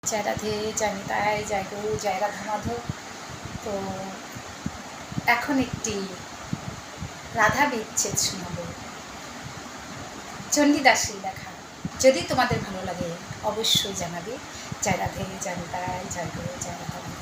জয় রাধে, জয় নিতাই, জয় গুরু, জয় রাধা মাধব। তো এখন একটি রাধা বিচ্ছেদ শোনাব, চণ্ডীদাসের লেখা। যদি তোমাদের ভালো লাগে অবশ্যই জানাবে। জয় রাধে, জয় নিতাই, জয় গুরু, জয় রাধা মাধব।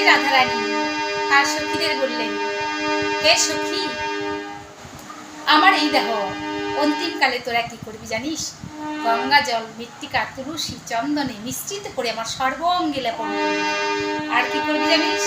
রাধারানী তার সখীদের বললেন, হে সখী, আমার এই দেহ অন্তিমকালে তোরা কি করবি জানিস? গঙ্গা জল, মৃত্তিকা, তুলসী, চন্দনে মিশ্রিত করে আমার সর্বাঙ্গে লেপন করবি। আর কি করবি জানিস?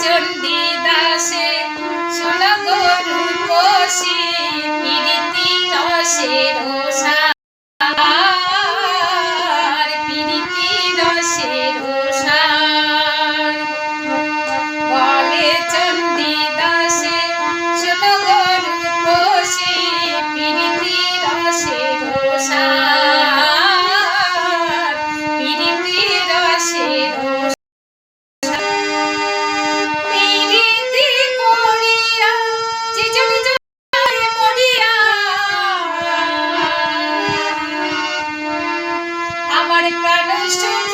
চণ্ডী দাসে শোনো গো রূপসী প্রীতি রসের সার প্রীতি রসের সার বলে চণ্ডী দাসে শোনো গো রূপসী প্রীতি রসের সার প্রীতি রসের প্রীতি করিয়া যে জন জয় মরিয়া আমার প্রাণ সুখ